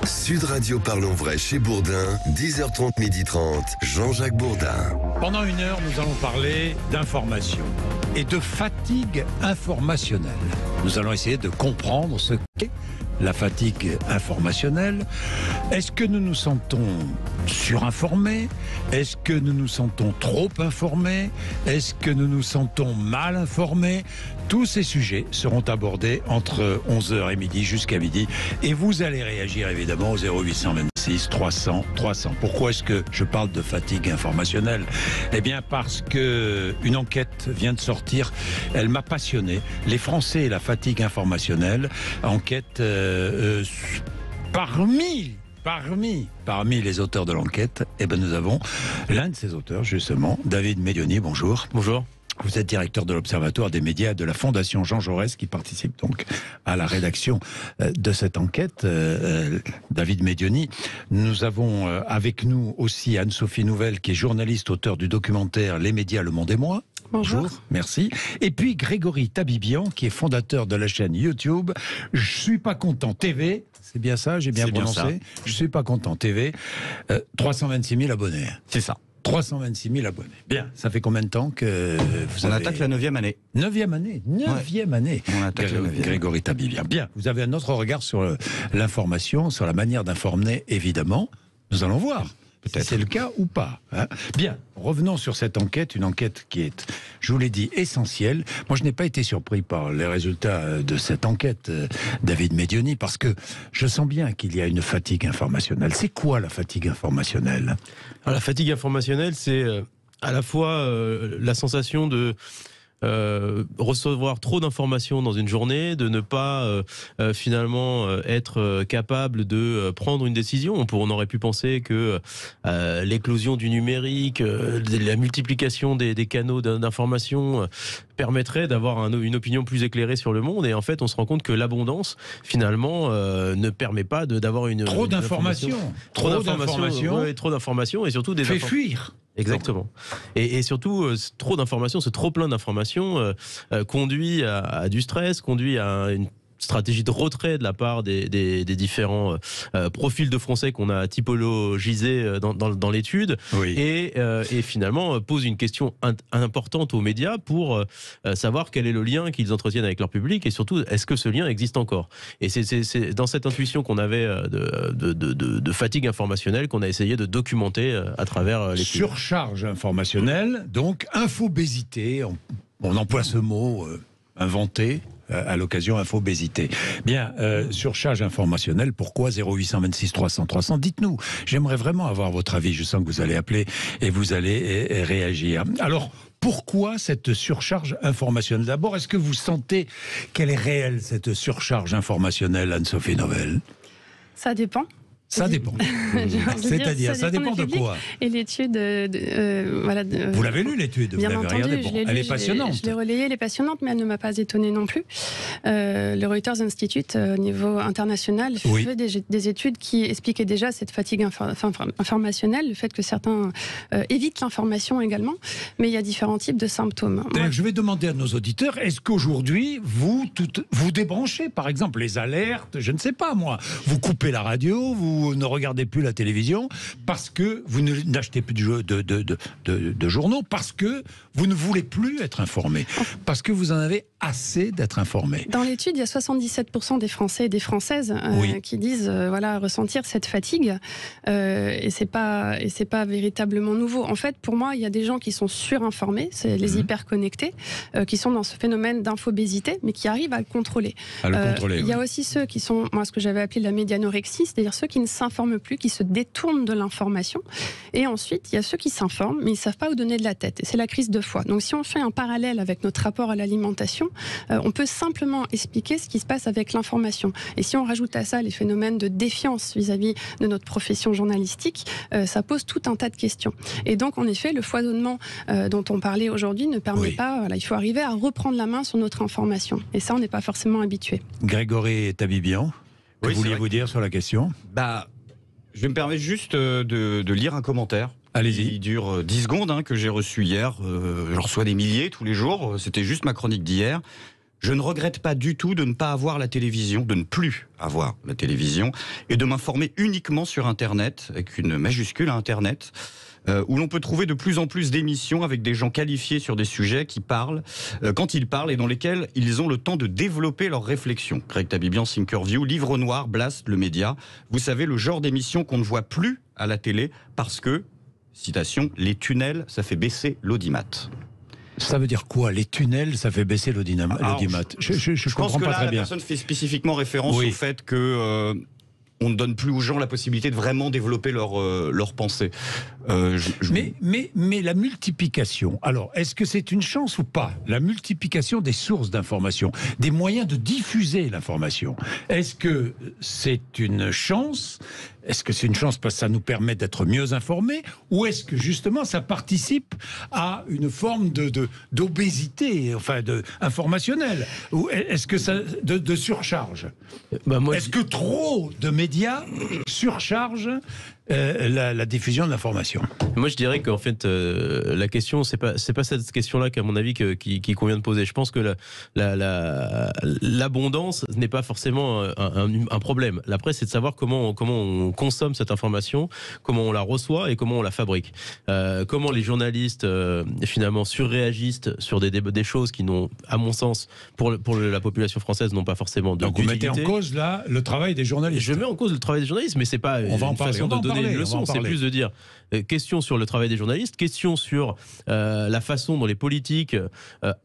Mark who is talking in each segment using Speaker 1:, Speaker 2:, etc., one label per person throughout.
Speaker 1: Sud Radio Parlons Vrai chez Bourdin, 10h30, 12h30, Jean-Jacques Bourdin.
Speaker 2: Pendant une heure, nous allons parler d'information et de fatigue informationnelle. Nous allons essayer de comprendre ce qu'est la fatigue informationnelle. Est-ce que nous nous sentons surinformés? Est-ce que nous nous sentons trop informés? Est-ce que nous nous sentons mal informés? Tous ces sujets seront abordés entre 11h et midi jusqu'à midi. Et vous allez réagir évidemment au 0826 300 300. Pourquoi est-ce que je parle de fatigue informationnelle? Eh bien parce que une enquête vient de sortir. Elle m'a passionné. Les Français et la fatigue informationnelle. Enquête Parmi les auteurs de l'enquête, eh ben nous avons l'un de ces auteurs, justement, David Medioni. Bonjour.
Speaker 3: Bonjour.
Speaker 2: Vous êtes directeur de l'Observatoire des médias de la Fondation Jean Jaurès, qui participe donc à la rédaction de cette enquête. David Medioni. Nous avons avec nous aussi Anne-Sophie Nouvel, qui est journaliste, auteur du documentaire Les médias, le monde et moi.
Speaker 4: Bonjour.
Speaker 2: Merci. Et puis Grégory Tabibian, qui est fondateur de la chaîne YouTube Je suis pas content TV. C'est bien ça, j'ai bien prononcé. Je suis pas content TV. 326 000 abonnés.
Speaker 3: C'est ça.
Speaker 2: 326 000 abonnés. Bien, ça fait combien de temps que vous avez...
Speaker 3: attaque la 9e année.
Speaker 2: 9e année. 9e année.
Speaker 3: On attaque la 9e.
Speaker 2: Grégory Tabibian. Bien, vous avez un autre regard sur l'information, sur la manière d'informer, évidemment. Nous allons voir. Peut-être. Si c'est le cas ou pas. Hein. Bien, revenons sur cette enquête, une enquête qui est, je vous l'ai dit, essentielle. Moi, je n'ai pas été surpris par les résultats de cette enquête, David Medioni, parce que je sens bien qu'il y a une fatigue informationnelle. C'est quoi la fatigue informationnelle?
Speaker 3: Alors, la fatigue informationnelle, c'est à la fois la sensation de recevoir trop d'informations dans une journée, de ne pas finalement être capable de prendre une décision. On aurait pu penser que l'éclosion du numérique, la multiplication des canaux d'information permettrait d'avoir une opinion plus éclairée sur le monde. Et en fait, on se rend compte que l'abondance, finalement, ne permet pas d'avoir une...
Speaker 2: Trop d'informations.
Speaker 3: Trop d'informations et surtout des...
Speaker 2: Fait fuir.
Speaker 3: Exactement. Et surtout, trop d'informations, ce trop plein d'informations conduit à du stress, conduit à une stratégie de retrait de la part des différents profils de Français qu'on a typologisés dans l'étude, oui. Et finalement pose une question importante aux médias pour savoir quel est le lien qu'ils entretiennent avec leur public et surtout, est-ce que ce lien existe encore? Et c'est dans cette intuition qu'on avait de fatigue informationnelle qu'on a essayé de documenter à travers l'étude.
Speaker 2: Surcharge informationnelle, donc infobésité, on emploie ce mot inventé à l'occasion infobésité. Bien, surcharge informationnelle, pourquoi 0826 300 300? Dites-nous, j'aimerais vraiment avoir votre avis, je sens que vous allez appeler et vous allez réagir. Alors, pourquoi cette surcharge informationnelle? D'abord, est-ce que vous sentez qu'elle est réelle, cette surcharge informationnelle, Anne-Sophie Nouvel?
Speaker 4: Ça dépend.
Speaker 2: Ça dépend. C'est-à-dire, ça dépend de quoi? Et
Speaker 4: l'étude, voilà.
Speaker 2: Vous l'avez lu, l'étude?
Speaker 4: Bien entendu,
Speaker 2: elle est passionnante.
Speaker 4: Je l'ai relayée, elle est passionnante, mais elle ne m'a pas étonnée non plus. Le Reuters Institute, au niveau international, fait des études qui expliquaient déjà cette fatigue informationnelle, le fait que certains évitent l'information également, mais il y a différents types de symptômes.
Speaker 2: Je vais demander à nos auditeurs, est-ce qu'aujourd'hui, vous débranchez, par exemple, les alertes, je ne sais pas moi, vous coupez la radio, vous ne regardez plus la télévision parce que vous n'achetez plus de journaux, parce que vous ne voulez plus être informé, parce que vous en avez assez d'être informé.
Speaker 4: Dans l'étude, il y a 77% des Français et des Françaises qui disent ressentir cette fatigue et c'est pas véritablement nouveau. En fait, pour moi, il y a des gens qui sont surinformés, c'est les hyperconnectés, qui sont dans ce phénomène d'infobésité, mais qui arrivent à le contrôler. Il y a aussi ceux qui sont, moi, ce que j'avais appelé la médianorexie, c'est-à-dire ceux qui ne s'informent plus, qui se détournent de l'information. Et ensuite, il y a ceux qui s'informent, mais ils ne savent pas où donner de la tête. Et c'est la crise de foi. Donc si on fait un parallèle avec notre rapport à l'alimentation, on peut simplement expliquer ce qui se passe avec l'information. Et si on rajoute à ça les phénomènes de défiance vis-à-vis de notre profession journalistique, ça pose tout un tas de questions. Et donc, en effet, le foisonnement dont on parlait aujourd'hui ne permet pas... il faut arriver à reprendre la main sur notre information. Et ça, on n'est pas forcément habitué.
Speaker 2: Grégory Tabibian, que vouliez-vous dire sur la question?
Speaker 5: Je me permets juste de lire un commentaire.
Speaker 2: Allez-y.
Speaker 5: Il dure 10 secondes, que j'ai reçu hier. Je reçois des milliers tous les jours. C'était juste ma chronique d'hier. Je ne regrette pas du tout de ne pas avoir la télévision, de ne plus avoir la télévision, et de m'informer uniquement sur Internet, avec une majuscule à Internet, où l'on peut trouver de plus en plus d'émissions avec des gens qualifiés sur des sujets qui parlent, quand ils parlent, et dans lesquels ils ont le temps de développer leurs réflexions. Greg Tabibian, Thinkerview, Livre Noir, Blast, le média. Vous savez, le genre d'émission qu'on ne voit plus à la télé parce que, citation, les tunnels, ça fait baisser l'audimat.
Speaker 2: Ça veut dire quoi? Les tunnels, ça fait baisser l'audimat. Je
Speaker 5: pense
Speaker 2: comprends
Speaker 5: que
Speaker 2: pas
Speaker 5: là,
Speaker 2: très
Speaker 5: la
Speaker 2: bien.
Speaker 5: personne fait spécifiquement référence au fait que on ne donne plus aux gens la possibilité de vraiment développer leur pensée.
Speaker 2: Mais la multiplication, alors, est-ce que c'est une chance ou pas? La multiplication des sources d'information, des moyens de diffuser l'information. Est-ce que c'est une chance? Est-ce que c'est une chance parce que ça nous permet d'être mieux informés? Ou est-ce que justement ça participe à une forme d'obésité, enfin informationnelle? Ou est-ce que ça de surcharge? Est-ce que trop de médias surchargent la diffusion de l'information?
Speaker 3: Moi, je dirais qu'en fait, la question, c'est pas cette question-là qu'à mon avis qui convient de poser. Je pense que l'abondance n'est pas forcément un problème. Après, c'est de savoir comment on consomme cette information, comment on la reçoit et comment on la fabrique. Comment les journalistes finalement surréagissent sur des choses qui n'ont, à mon sens, pour la population française, n'ont pas forcément de.
Speaker 2: Donc vous mettez en cause là le travail des journalistes.
Speaker 3: Je mets en cause le travail des journalistes, mais c'est pas une façon de donner une leçon. C'est plus de dire question sur le travail des journalistes, question sur la façon dont les politiques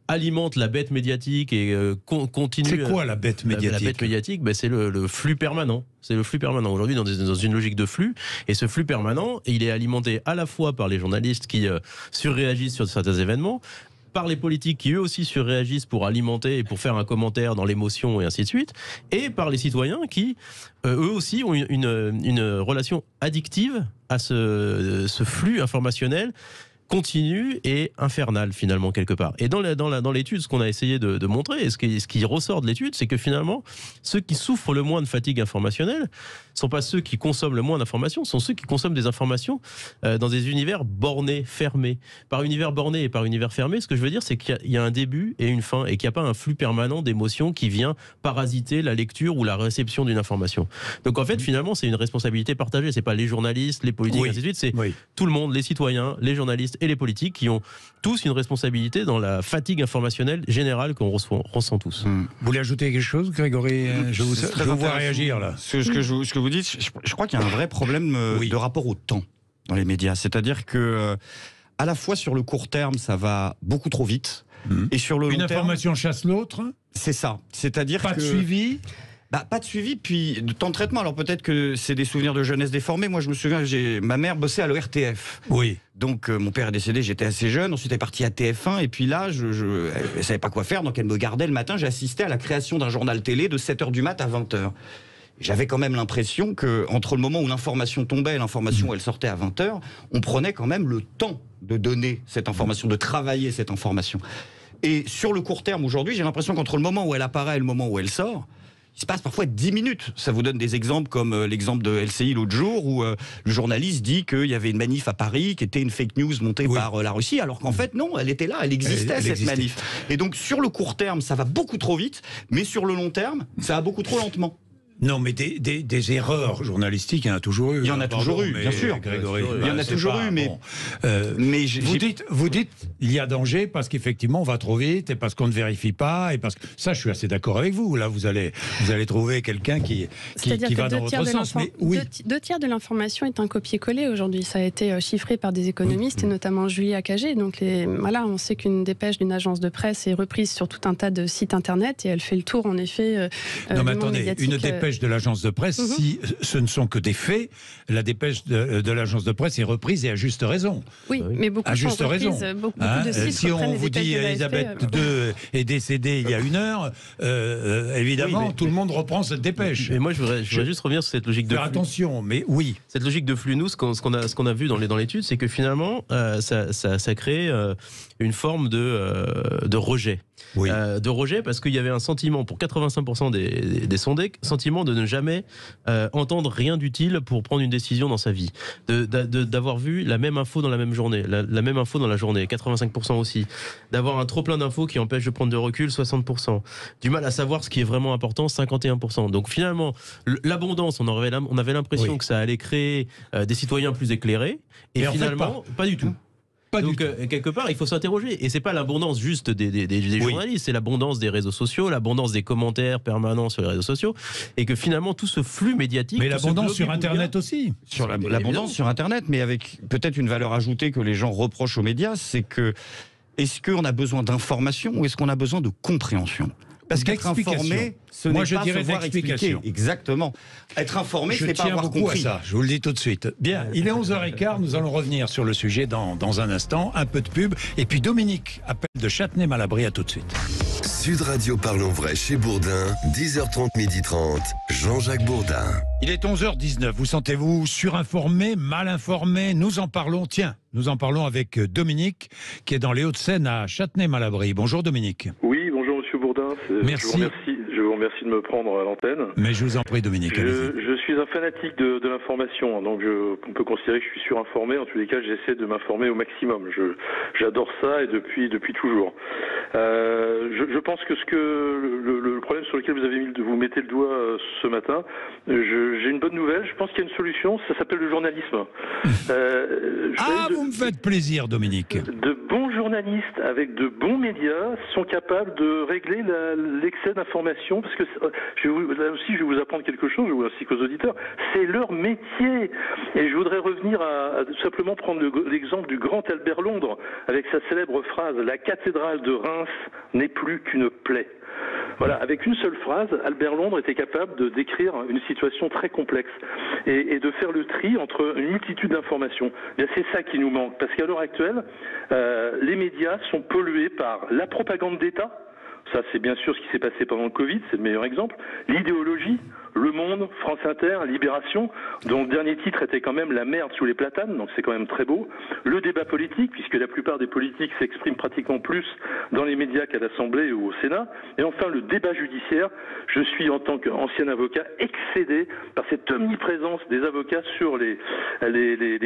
Speaker 3: alimentent la bête médiatique et continuent.
Speaker 2: C'est quoi la bête médiatique?
Speaker 3: La bête médiatique, c'est le flux permanent. C'est le flux permanent. Aujourd'hui, dans une logique de flux, et ce flux permanent, il est alimenté à la fois par les journalistes qui surréagissent sur certains événements, par les politiques qui eux aussi surréagissent pour alimenter et pour faire un commentaire dans l'émotion et ainsi de suite, et par les citoyens qui eux aussi ont une relation addictive à ce flux informationnel continu et infernal finalement quelque part. Et dans l'étude, ce qu'on a essayé de montrer, et ce qui ressort de l'étude, c'est que finalement, ceux qui souffrent le moins de fatigue informationnelle ne sont pas ceux qui consomment le moins d'informations, sont ceux qui consomment des informations dans des univers bornés, fermés. Par univers borné et par univers fermé, ce que je veux dire, c'est qu'il y a un début et une fin, et qu'il n'y a pas un flux permanent d'émotions qui vient parasiter la lecture ou la réception d'une information. Donc en fait, finalement, c'est une responsabilité partagée. C'est pas les journalistes, les politiques, ainsi de suite, c'est tout le monde, les citoyens, les journalistes et les politiques qui ont tous une responsabilité dans la fatigue informationnelle générale qu'on ressent tous.
Speaker 2: Vous voulez ajouter quelque chose, Grégory? Je vous vois réagir là.
Speaker 5: Ce que vous dites, je crois qu'il y a un vrai problème de rapport au temps dans les médias. C'est-à-dire que à la fois sur le court terme, ça va beaucoup trop vite, et sur le long terme, une information
Speaker 2: chasse l'autre.
Speaker 5: C'est ça. C'est-à-dire
Speaker 2: pas de suivi.
Speaker 5: Pas de suivi, puis de temps de traitement. Alors peut-être que c'est des souvenirs de jeunesse déformés. Moi, je me souviens, ma mère bossait à l'ORTF.
Speaker 2: Oui.
Speaker 5: Donc mon père est décédé, j'étais assez jeune. Ensuite, elle est partie à TF1. Et puis là, elle savait pas quoi faire, donc elle me gardait le matin. J'assistais à la création d'un journal télé de 7h du mat à 20h. J'avais quand même l'impression que entre le moment où l'information tombait et l'information où elle sortait à 20h, on prenait quand même le temps de donner cette information, de travailler cette information. Et sur le court terme, aujourd'hui, j'ai l'impression qu'entre le moment où elle apparaît et le moment où elle sort, il se passe parfois 10 minutes. Ça vous donne des exemples comme l'exemple de LCI l'autre jour où le journaliste dit qu'il y avait une manif à Paris qui était une fake news montée par la Russie, alors qu'en fait non, elle était là, elle existait cette manif. Et donc sur le court terme, ça va beaucoup trop vite, mais sur le long terme, ça va beaucoup trop lentement.
Speaker 2: Non, mais des erreurs journalistiques, il y en a toujours eu.
Speaker 5: Il y en a toujours eu, bien sûr.
Speaker 2: Grégory,
Speaker 5: il y en a toujours eu, mais...
Speaker 2: mais vous dites, il y a danger parce qu'effectivement, on va trop vite et parce qu'on ne vérifie pas. Et parce que ça, je suis assez d'accord avec vous. Là, vous allez trouver quelqu'un qui va dans votre sens. Mais oui.
Speaker 4: 2 tiers de l'information est un copier-coller aujourd'hui. Ça a été chiffré par des économistes, et notamment Julie Acagé. Donc, on sait qu'une dépêche d'une agence de presse est reprise sur tout un tas de sites internet et elle fait le tour, en effet,
Speaker 2: non, mais attendez, une dépêche de l'agence de presse, si ce ne sont que des faits, la dépêche de l'agence de presse est reprise et à juste raison.
Speaker 4: Oui, mais beaucoup
Speaker 2: à juste raison.
Speaker 4: Beaucoup de sites
Speaker 2: si on vous dit Elisabeth II est décédée il y a 1 heure, évidemment, tout le monde reprend cette dépêche.
Speaker 3: Et moi, je voudrais juste revenir sur cette logique de flux.
Speaker 2: Faire attention, mais oui.
Speaker 3: Cette logique de flux, nous, ce qu'on a vu dans l'étude, c'est que finalement, ça crée une forme de rejet. de rejet, parce qu'il y avait un sentiment, pour 85% des sondés, sentiment de ne jamais entendre rien d'utile pour prendre une décision dans sa vie. D'avoir vu la même info dans la même journée, la même info dans la journée, 85% aussi. D'avoir un trop plein d'infos qui empêche de prendre de recul, 60%. Du mal à savoir ce qui est vraiment important, 51%. Donc finalement, l'abondance, on avait l'impression que ça allait créer des citoyens plus éclairés, et finalement, pas du tout. Donc quelque part, il faut s'interroger. Et c'est pas l'abondance juste des journalistes, c'est l'abondance des réseaux sociaux, l'abondance des commentaires permanents sur les réseaux sociaux, et que finalement tout ce flux médiatique...
Speaker 2: Mais l'abondance sur Internet aussi.
Speaker 5: Sur l'abondance sur Internet, mais avec peut-être une valeur ajoutée que les gens reprochent aux médias, c'est que est-ce qu'on a besoin d'information ou est-ce qu'on a besoin de compréhension ? Parce qu'être informé, ce n'est pas se voir expliquer. Exactement. Être informé, ce n'est pas avoir compris. Je tiens beaucoup à ça,
Speaker 2: je vous le dis tout de suite. Bien, il est 11h15, nous allons revenir sur le sujet dans un instant. Un peu de pub. Et puis Dominique appelle de Châtenay-Malabry, à tout de suite.
Speaker 1: Sud Radio Parlons Vrai chez Bourdin, 10h30, 12h30, Jean-Jacques Bourdin.
Speaker 2: Il est 11h19, vous sentez-vous surinformé, mal informé? Nous en parlons, nous en parlons avec Dominique, qui est dans les Hauts-de-Seine à Châtenay-Malabry. Bonjour Dominique.
Speaker 6: Oui, bonjour Monsieur Bourdin.
Speaker 2: Merci.
Speaker 6: Je vous remercie de me prendre à l'antenne.
Speaker 2: Mais je vous en prie Dominique,
Speaker 6: je suis un fanatique de l'information, donc on peut considérer que je suis surinformé. En tous les cas, j'essaie de m'informer au maximum. J'adore ça et depuis toujours. Je pense que le problème sur lequel vous mettez le doigt ce matin, j'ai une bonne nouvelle. Je pense qu'il y a une solution. Ça s'appelle le journalisme.
Speaker 2: Vous me faites plaisir, Dominique.
Speaker 6: De bons journalistes avec de bons médias sont capables de régler l'excès d'information, parce que là aussi je vais vous apprendre quelque chose, ainsi qu'aux auditeurs, c'est leur métier. Et je voudrais revenir à simplement prendre l'exemple du grand Albert Londres, avec sa célèbre phrase « La cathédrale de Reims n'est plus qu'une plaie ». Voilà, avec une seule phrase, Albert Londres était capable de décrire une situation très complexe et de faire le tri entre une multitude d'informations. C'est ça qui nous manque, parce qu'à l'heure actuelle, les médias sont pollués par la propagande d'État. Ça, c'est bien sûr ce qui s'est passé pendant le Covid, c'est le meilleur exemple. L'idéologie, Le Monde, France Inter, Libération, dont le dernier titre était quand même « La merde sous les platanes », donc c'est quand même très beau. Le débat politique, puisque la plupart des politiques s'expriment pratiquement plus dans les médias qu'à l'Assemblée ou au Sénat. Et enfin, le débat judiciaire. Je suis, en tant qu'ancien avocat, excédé par cette omniprésence des avocats sur les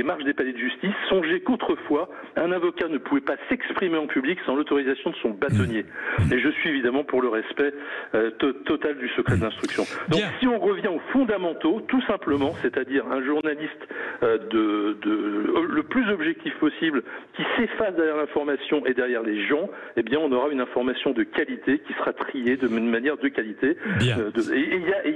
Speaker 6: marches des palais de justice. Songez qu'autrefois, un avocat ne pouvait pas s'exprimer en public sans l'autorisation de son bâtonnier. Et je suis évidemment pour le respect total du secret de l'instruction. Donc si on revient aux fondamentaux, tout simplement, c'est-à-dire un journaliste le plus objectif possible, qui s'efface derrière l'information et derrière les gens, eh bien on aura une information de qualité qui sera triée de manière de qualité. Il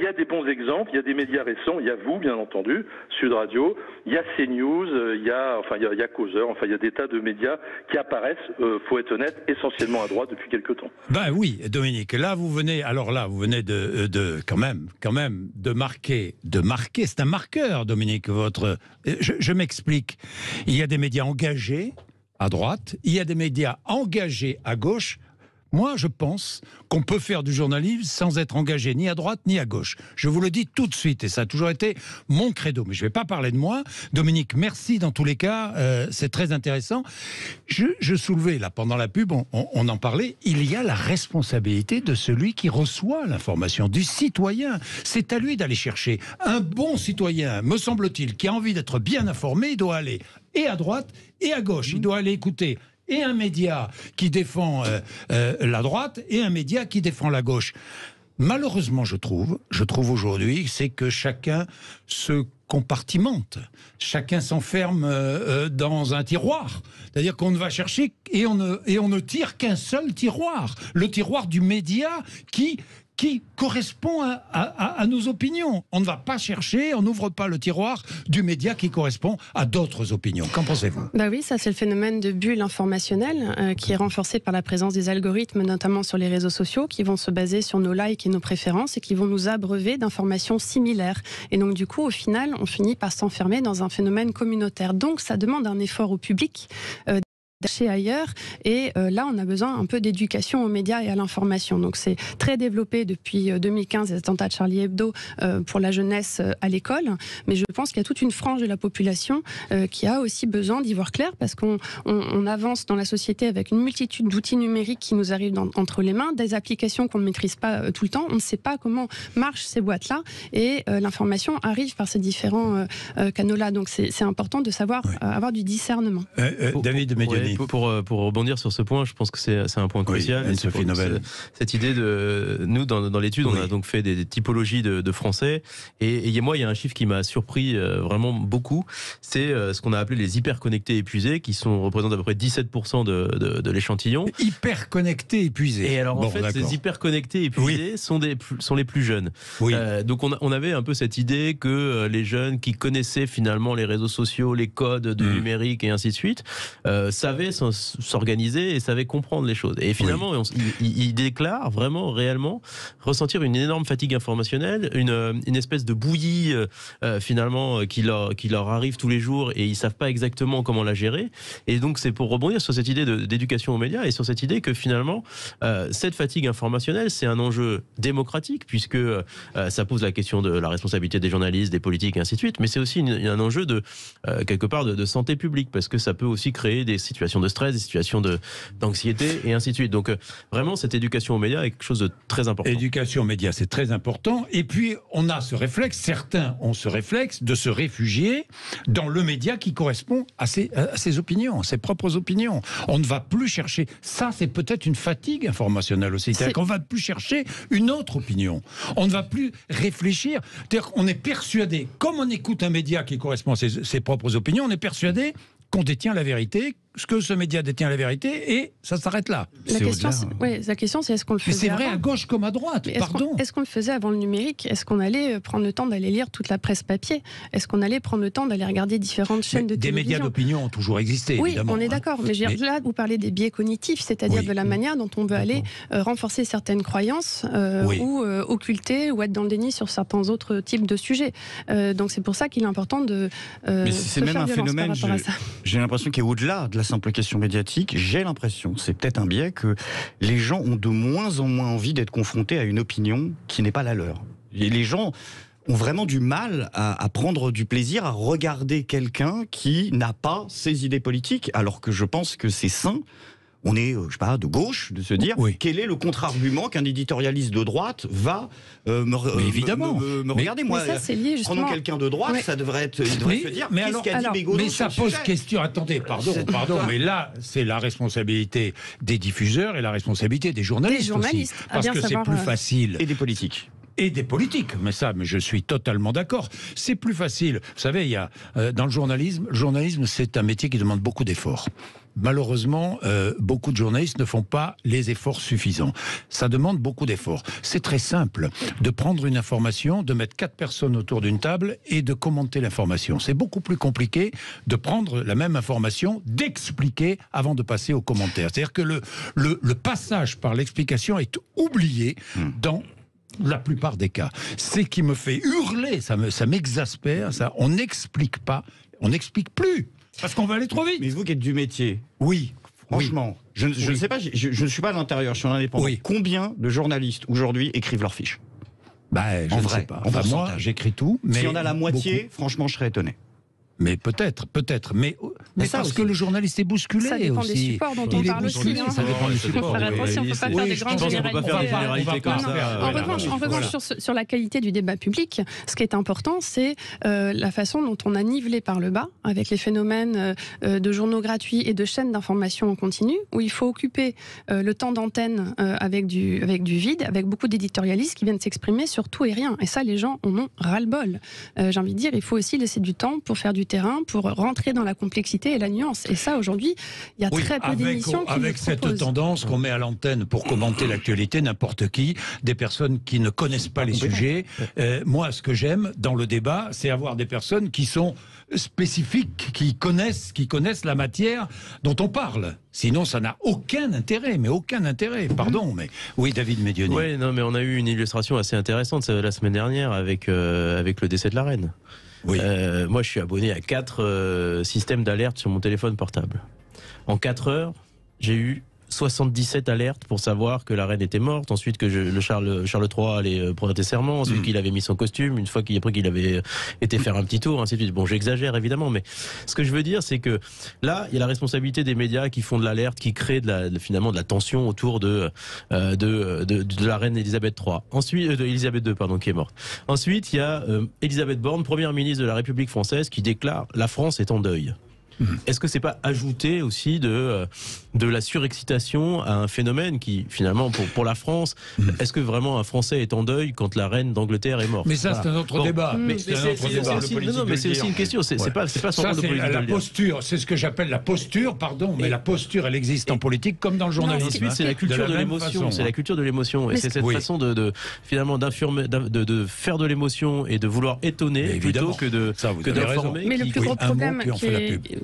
Speaker 6: y a des bons exemples, il y a des médias récents, il y a vous bien entendu, Sud Radio, il y a CNews, il y a Causeur, il y a des tas de médias qui apparaissent, faut être honnête, essentiellement à droite depuis quelque temps.
Speaker 2: Oui, Dominique, là vous venez de quand même de marquer, c'est un marqueur, Dominique, je m'explique. Il y a des médias engagés à droite, il y a des médias engagés à gauche. Moi, je pense qu'on peut faire du journalisme sans être engagé ni à droite ni à gauche. Je vous le dis tout de suite, et ça a toujours été mon credo. Mais je ne vais pas parler de moi. Dominique, merci dans tous les cas, c'est très intéressant. Je soulevais, là, pendant la pub, on en parlait, il y a la responsabilité de celui qui reçoit l'information, du citoyen. C'est à lui d'aller chercher. Un bon citoyen, me semble-t-il, qui a envie d'être bien informé, il doit aller et à droite et à gauche. Il doit aller écouter et un média qui défend la droite et un média qui défend la gauche. Malheureusement, je trouve aujourd'hui, c'est que chacun se compartimente, chacun s'enferme dans un tiroir. C'est-à-dire qu'on ne va chercher et on ne tire qu'un seul tiroir, le tiroir du média qui correspond à nos opinions. On ne va pas chercher, on n'ouvre pas le tiroir du média qui correspond à d'autres opinions. Qu'en pensez-vous ?
Speaker 4: Oui, ça c'est le phénomène de bulle informationnelle qui est renforcé par la présence des algorithmes, notamment sur les réseaux sociaux, qui vont se baser sur nos likes et nos préférences et qui vont nous abreuver d'informations similaires. Et donc du coup, au final, on finit par s'enfermer dans un phénomène communautaire. Donc ça demande un effort au public d'acheter ailleurs. Et là, on a besoin un peu d'éducation aux médias et à l'information. Donc c'est très développé depuis 2015, les attentats de Charlie Hebdo pour la jeunesse à l'école. Mais je pense qu'il y a toute une frange de la population qui a aussi besoin d'y voir clair, parce qu'on avance dans la société avec une multitude d'outils numériques qui nous arrivent entre les mains, des applications qu'on ne maîtrise pas tout le temps. On ne sait pas comment marchent ces boîtes-là, et l'information arrive par ces différents canaux-là. Donc c'est important de savoir avoir du discernement.
Speaker 2: David Medioni.
Speaker 3: Pour rebondir sur ce point, je pense que c'est un point crucial. Cette idée de nous dans l'étude, on a donc fait des typologies de Français, et moi il y a un chiffre qui m'a surpris vraiment beaucoup. C'est ce qu'on a appelé les hyperconnectés épuisés, qui représentent à peu près 17% de l'échantillon.
Speaker 2: Hyperconnectés épuisés.
Speaker 3: Et alors en fait, ces hyperconnectés épuisés sont les plus jeunes. Donc on avait un peu cette idée que les jeunes qui connaissaient finalement les réseaux sociaux, les codes du numérique et ainsi de suite, savaient s'organiser et savaient comprendre les choses. Et finalement, ils déclarent vraiment, réellement, ressentir une énorme fatigue informationnelle, une espèce de bouillie finalement qui leur arrive tous les jours, et ils savent pas exactement comment la gérer. Et donc c'est pour rebondir sur cette idée d'éducation aux médias, et sur cette idée que finalement cette fatigue informationnelle, c'est un enjeu démocratique, puisque ça pose la question de la responsabilité des journalistes, des politiques et ainsi de suite, mais c'est aussi un enjeu quelque part de santé publique, parce que ça peut aussi créer des situations de stress, des situations d'anxiété et ainsi de suite. Donc vraiment, cette éducation aux médias est quelque chose de très important.
Speaker 2: Éducation aux médias, c'est très important. Et puis on a ce réflexe, certains ont ce réflexe de se réfugier dans le média qui correspond à ses opinions, ses propres opinions. On ne va plus chercher, ça c'est peut-être une fatigue informationnelle aussi, c'est-à-dire qu'on ne va plus chercher une autre opinion. On ne va plus réfléchir, c'est-à-dire qu'on est persuadé, comme on écoute un média qui correspond à ses propres opinions, on est persuadé qu'on détient la vérité, que ce média détient la vérité, et ça s'arrête là.
Speaker 4: La question, c'est est-ce qu'on le faisait
Speaker 2: Mais c'est vrai
Speaker 4: avant,
Speaker 2: à gauche comme à droite,
Speaker 4: Est-ce qu'on le faisait avant le numérique? Est-ce qu'on allait prendre le temps d'aller lire toute la presse papier? Est-ce qu'on allait prendre le temps d'aller regarder différentes chaînes de télévision?
Speaker 2: Des médias d'opinion ont toujours existé, évidemment.
Speaker 4: Oui, on est d'accord. Mais là, vous parlez des biais cognitifs, c'est-à-dire de la manière dont on veut aller renforcer certaines croyances ou occulter ou être dans le déni sur certains autres types de sujets. Donc c'est pour ça qu'il est important de
Speaker 5: mais c'est même un phénomène, j'ai l'impression qu'il est au-delà de la simple question médiatique. J'ai l'impression, c'est peut-être un biais, que les gens ont de moins en moins envie d'être confrontés à une opinion qui n'est pas la leur. Et les gens ont vraiment du mal à prendre du plaisir à regarder quelqu'un qui n'a pas ses idées politiques, alors que je pense que c'est sain. On est, je sais pas, de gauche, de se dire quel est le contre-argument qu'un éditorialiste de droite va me regarder. Moi, prenons quelqu'un de droite, ça devrait être, il devrait se dire qu'est-ce qu'a dit Bégodeau.
Speaker 2: Mais ça pose question. Attendez, pardon, mais là, c'est la responsabilité des diffuseurs et la responsabilité des journalistes aussi, parce que c'est plus facile.
Speaker 5: Et des politiques.
Speaker 2: Et des politiques, mais je suis totalement d'accord. C'est plus facile. Vous savez, il y a dans le journalisme, c'est un métier qui demande beaucoup d'efforts. Malheureusement, beaucoup de journalistes ne font pas les efforts suffisants. Ça demande beaucoup d'efforts. C'est très simple de prendre une information, de mettre 4 personnes autour d'une table et de commenter l'information. C'est beaucoup plus compliqué de prendre la même information, d'expliquer avant de passer aux commentaires. C'est-à-dire que le passage par l'explication est oublié dans la plupart des cas. C'est qui me fait hurler, ça m'exaspère, on n'explique pas, on n'explique plus. Parce qu'on va aller trop vite.
Speaker 5: Mais vous qui êtes du métier.
Speaker 2: Oui.
Speaker 5: Franchement, je ne sais pas, je ne suis pas à l'intérieur, je suis un indépendant. Combien de journalistes aujourd'hui écrivent leurs fiches?
Speaker 2: Je ne sais pas. Enfin, moi, j'écris tout. Mais
Speaker 5: si on a la moitié, franchement, je serais étonné.
Speaker 2: Mais peut-être. Mais parce que le journaliste est bousculé.
Speaker 4: Ça dépend des supports dont on parle aussi.
Speaker 2: Ça dépend des supports.
Speaker 4: Il faut faire attention, on ne peut pas faire des grandes généralités comme ça. En revanche, sur la qualité du débat public, ce qui est important, c'est la façon dont on a nivelé par le bas, avec les phénomènes de journaux gratuits et de chaînes d'information en continu, où il faut occuper le temps d'antenne avec du vide, avec beaucoup d'éditorialistes qui viennent s'exprimer sur tout et rien. Et ça, les gens en ont ras-le-bol. J'ai envie de dire, il faut aussi laisser du temps pour faire du terrain, pour rentrer dans la complexité et la nuance. Et ça, aujourd'hui, il y a très peu d'émissions qui
Speaker 2: avec cette tendance qu'on met à l'antenne pour commenter l'actualité, n'importe qui, des personnes qui ne connaissent pas les sujets. Moi, ce que j'aime dans le débat, c'est avoir des personnes qui sont spécifiques, qui connaissent la matière dont on parle. Sinon, ça n'a aucun intérêt, Pardon, mais oui, David Medioni.
Speaker 3: Oui, non, mais on a eu une illustration assez intéressante la semaine dernière avec le décès de la reine. Oui. Moi, je suis abonné à 4 systèmes d'alerte sur mon téléphone portable. En 4 heures, j'ai eu 77 alertes pour savoir que la reine était morte, ensuite que le Charles III allait prêter serment, ensuite qu'il avait mis son costume, une fois qu'il avait été faire un petit tour, ainsi de suite. Bon, j'exagère évidemment, mais ce que je veux dire, c'est que là, il y a la responsabilité des médias qui font de l'alerte, qui créent finalement de la tension autour de la reine Elisabeth III. Ensuite, Elisabeth II, pardon, qui est morte. Ensuite, il y a Elisabeth Borne, première ministre de la République française, qui déclare « La France est en deuil ». Est-ce que c'est pas ajouter aussi de la surexcitation à un phénomène qui, finalement, pour la France, est-ce que vraiment un Français est en deuil quand la reine d'Angleterre est morte?
Speaker 2: Mais ça, c'est un autre débat.
Speaker 3: Mais c'est aussi une question. C'est pas son rôle de politique.
Speaker 2: La posture, c'est ce que j'appelle la posture, pardon, mais la posture, elle existe en politique comme dans le journalisme.
Speaker 3: Ensuite, c'est la culture de l'émotion. C'est la culture de l'émotion. Et c'est cette façon finalement de faire de l'émotion et de vouloir étonner plutôt que d'informer.
Speaker 4: Mais le plus gros problème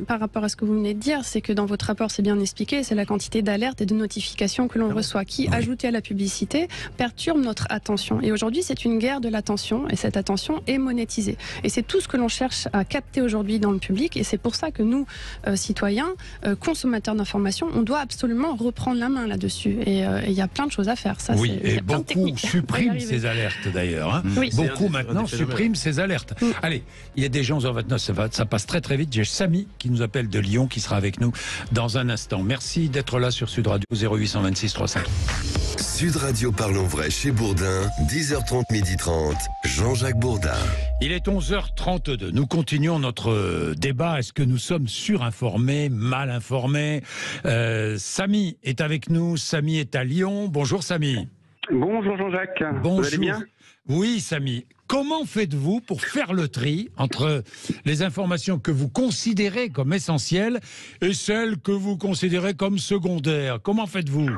Speaker 4: par rapport à ce que vous venez de dire, c'est que dans votre rapport, c'est bien expliqué, c'est la quantité d'alertes et de notifications que l'on reçoit, qui, ajoutées à la publicité, perturbe notre attention. Et aujourd'hui, c'est une guerre de l'attention, et cette attention est monétisée. Et c'est tout ce que l'on cherche à capter aujourd'hui dans le public, et c'est pour ça que nous, citoyens, consommateurs d'informations, on doit absolument reprendre la main là-dessus. Et il y a plein de choses à faire. Ça,
Speaker 2: et beaucoup suppriment ces alertes d'ailleurs. Hein. Beaucoup maintenant suppriment ces alertes. Allez, il y a des gens au 29, ça passe très très vite. J'ai Samy qui nous appelle de Lyon, qui sera avec nous dans un instant. Merci d'être là sur Sud Radio 0826 300.
Speaker 1: Sud Radio Parlons Vrai chez Bourdin, 10h30, 12h30, Jean-Jacques Bourdin.
Speaker 2: Il est 11h32. Nous continuons notre débat. Est-ce que nous sommes surinformés, mal informés? Samy est avec nous. Samy est à Lyon. Bonjour Samy.
Speaker 7: Bonjour Jean-Jacques.
Speaker 2: Bonjour.
Speaker 7: Vous allez bien?
Speaker 2: Oui Samy. Comment faites-vous pour faire le tri entre les informations que vous considérez comme essentielles et celles que vous considérez comme secondaires? Comment faites-vous?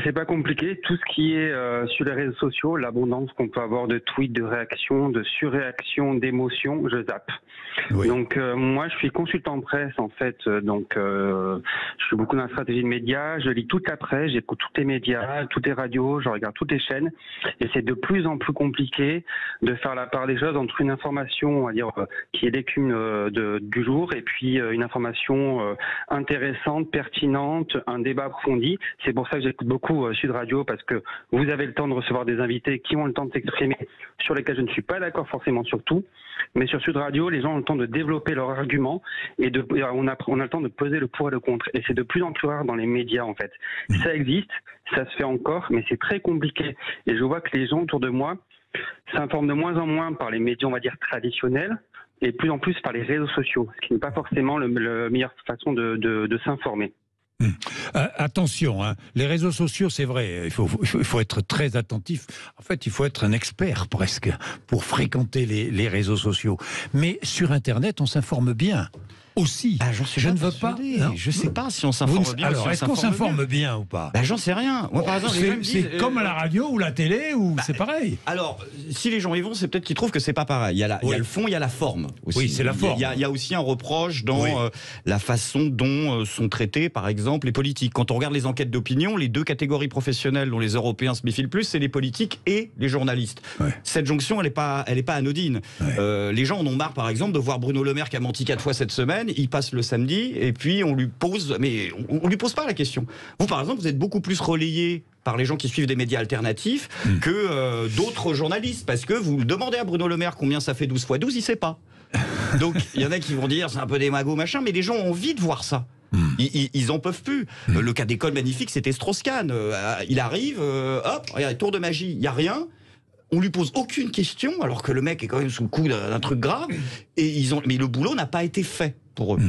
Speaker 7: C'est pas compliqué. Tout ce qui est sur les réseaux sociaux, l'abondance qu'on peut avoir de tweets, de réactions, de surréactions, d'émotions, je zappe. Oui. Donc moi, je suis consultant presse en fait. Je suis beaucoup dans la stratégie de médias. Je lis toute la presse, j'écoute tous les médias, toutes les radios, je regarde toutes les chaînes. Et c'est de plus en plus compliqué de faire la part des choses entre une information, on va dire, qui est l'écume du jour, et puis une information intéressante, pertinente, un débat approfondi. C'est pour ça que j'écoute beaucoup Sud Radio, parce que vous avez le temps de recevoir des invités qui ont le temps de s'exprimer, sur lesquels je ne suis pas d'accord forcément sur tout, mais sur Sud Radio, les gens ont le temps de développer leurs arguments et on a le temps de peser le pour et le contre. Et c'est de plus en plus rare dans les médias en fait. Ça existe, ça se fait encore, mais c'est très compliqué. Et je vois que les gens autour de moi s'informent de moins en moins par les médias, on va dire, traditionnels, et de plus en plus par les réseaux sociaux, ce qui n'est pas forcément la meilleure façon de s'informer.
Speaker 2: Attention, hein, les réseaux sociaux, c'est vrai, il faut être très attentif. En fait, il faut être un expert presque pour fréquenter les réseaux sociaux. Mais sur Internet, on s'informe bien. Aussi.
Speaker 5: Je ne veux pas. Je ne sais pas si on s'informe bien.
Speaker 2: Alors, est-ce qu'on s'informe bien ou pas?
Speaker 5: J'en sais rien. Moi, par exemple,
Speaker 2: c'est comme à la radio ou la télé, ou c'est pareil?
Speaker 5: Alors, si les gens y vont, c'est peut-être qu'ils trouvent que c'est pas pareil. Il y a le fond, il y a la forme aussi.
Speaker 2: Oui, c'est la forme.
Speaker 5: Il y a aussi un reproche dans la façon dont sont traités, par exemple, les politiques. Quand on regarde les enquêtes d'opinion, les deux catégories professionnelles dont les Européens se méfient le plus, c'est les politiques et les journalistes. Ouais. Cette jonction, elle n'est pas anodine. Ouais. Les gens en ont marre, par exemple, de voir Bruno Le Maire qui a menti 4 fois cette semaine. Il passe le samedi et puis on lui pose, mais on lui pose pas la question. Vous, par exemple, vous êtes beaucoup plus relayé par les gens qui suivent des médias alternatifs que d'autres journalistes, parce que vous demandez à Bruno Le Maire combien ça fait 12 x 12, il sait pas. Donc il y en a qui vont dire c'est un peu des magots machin, mais les gens ont envie de voir ça. Ils en peuvent plus. Le cas d'école magnifique, c'était Strauss-Kahn. Il arrive, hop, regarde, tour de magie, il y a rien. On lui pose aucune question, alors que le mec est quand même sous le coup d'un truc grave. Mais le boulot n'a pas été fait pour eux.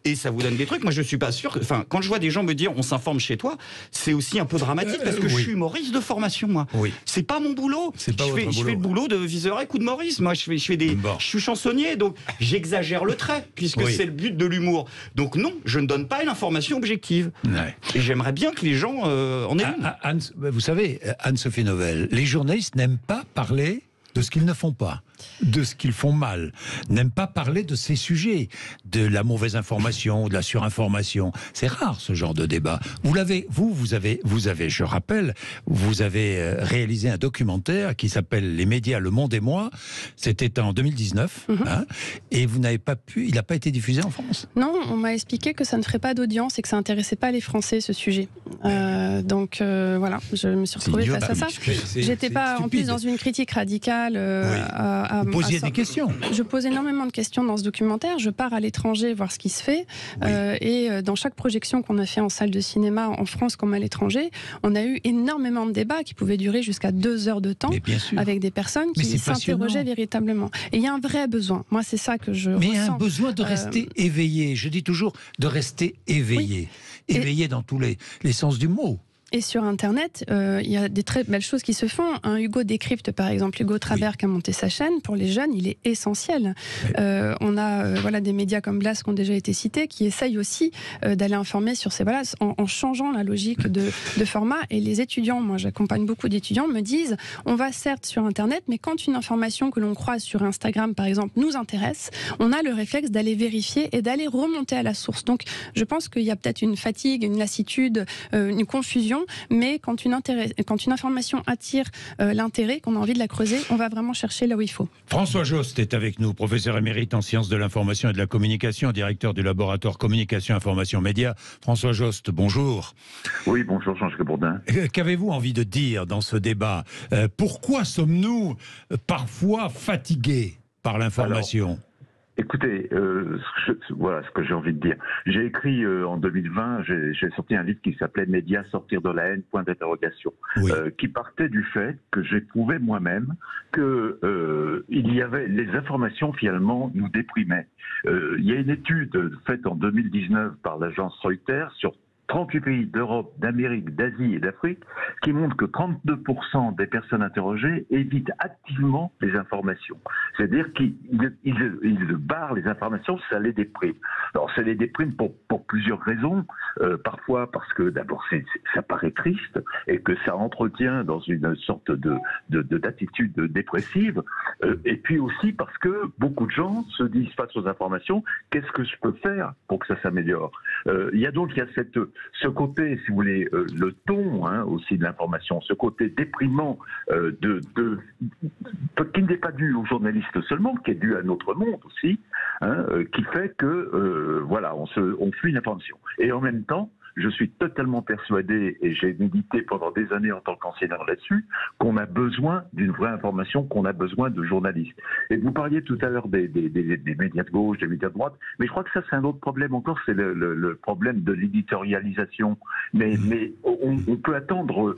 Speaker 5: Et ça vous donne des trucs. Moi, je suis pas sûr. Quand je vois des gens me dire on s'informe chez toi, c'est aussi un peu dramatique parce que je suis humoriste de formation, moi. Oui. C'est pas mon boulot. Je fais le boulot de Vizorek ou de Maurice. Moi, je suis chansonnier, donc j'exagère le trait puisque c'est le but de l'humour. Donc non, je ne donne pas une information objective. Ouais. Et j'aimerais bien que les gens en aient une.
Speaker 2: Vous savez, Anne-Sophie Novelle, les journalistes n'aiment pas parler de ce qu'ils ne font pas. de ce qu'ils font mal, n'aiment pas parler de ces sujets, de la mauvaise information, de la surinformation. C'est rare ce genre de débat. Vous avez, je rappelle, vous avez réalisé un documentaire qui s'appelle Les médias, le monde et moi. C'était en 2019, et vous n'avez pas pu, il n'a pas été diffusé en France.
Speaker 4: Non, on m'a expliqué que ça ne ferait pas d'audience et que ça n'intéressait pas les Français, ce sujet. Donc voilà, je me suis retrouvée face à ça. J'étais pas en plus dans une critique radicale.
Speaker 2: Vous posiez des questions.
Speaker 4: Je pose énormément de questions dans ce documentaire. Je pars à l'étranger voir ce qui se fait. Et dans chaque projection qu'on a fait en salle de cinéma, en France comme à l'étranger, on a eu énormément de débats qui pouvaient durer jusqu'à 2 heures de temps avec des personnes qui s'interrogeaient véritablement. Et il y a un vrai besoin. Moi, c'est ça que je ressens.
Speaker 2: Mais il y a un besoin de rester éveillé. Je dis toujours de rester éveillé. Éveillé dans tous les sens du mot.
Speaker 4: Et sur Internet, il y a des très belles choses qui se font. Un Hugo Décrypte, par exemple, Hugo Trabert qui a monté sa chaîne, pour les jeunes, il est essentiel. On a des médias comme Blast qui ont déjà été cités, qui essayent aussi d'aller informer sur ces... en changeant la logique de format. Et les étudiants, moi j'accompagne beaucoup d'étudiants, me disent, on va certes sur Internet, mais quand une information que l'on croise sur Instagram, par exemple, nous intéresse, on a le réflexe d'aller vérifier et d'aller remonter à la source. Donc je pense qu'il y a peut-être une fatigue, une lassitude, une confusion, mais quand une information attire l'intérêt, qu'on a envie de la creuser, on va vraiment chercher là où il faut.
Speaker 2: François Jost est avec nous, professeur émérite en sciences de l'information et de la communication, directeur du laboratoire communication, information, médias. François Jost, bonjour.
Speaker 8: Oui, bonjour Jean-Jacques Bourdin.
Speaker 2: Qu'avez-vous envie de dire dans ce débat? Pourquoi sommes-nous parfois fatigués par l'information?
Speaker 8: Écoutez, voilà ce que j'ai envie de dire. J'ai écrit en 2020, j'ai sorti un livre qui s'appelait « Médias, sortir de la haine, point d'interrogation », qui partait du fait que j'éprouvais moi-même que il y avait les informations finalement nous déprimaient. Il y a une étude faite en 2019 par l'agence Reuters sur 38 pays d'Europe, d'Amérique, d'Asie et d'Afrique, qui montrent que 32% des personnes interrogées évitent activement les informations. C'est-à-dire qu'ils barrent les informations, ça les déprime. Alors ça les déprime pour plusieurs raisons. Parfois parce que d'abord ça paraît triste et que ça entretient dans une sorte d'attitude dépressive. Et puis aussi parce que beaucoup de gens se disent face aux informations, qu'est-ce que je peux faire pour que ça s'améliore? Il y a ce côté, si vous voulez, le ton aussi de l'information, ce côté déprimant qui n'est pas dû aux journalistes seulement, qui est dû à notre monde aussi, qui fait que on fuit l'information. Et en même temps, je suis totalement persuadé, et j'ai médité pendant des années en tant qu'enseignant là-dessus, qu'on a besoin d'une vraie information, qu'on a besoin de journalistes. Et vous parliez tout à l'heure des médias de gauche, des médias de droite, mais je crois que ça c'est un autre problème encore, c'est le problème de l'éditorialisation. Mais on peut attendre,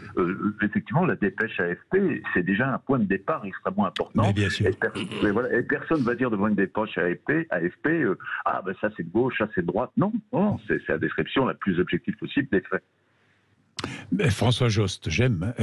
Speaker 8: effectivement, la dépêche AFP, c'est déjà un point de départ extrêmement important.
Speaker 2: Mais bien sûr.
Speaker 8: Et personne ne va dire devant une dépêche AFP, ça c'est de gauche, ça c'est de droite. Non, c'est la description la plus objective possible des faits.
Speaker 2: Mais François Jost, j'aime,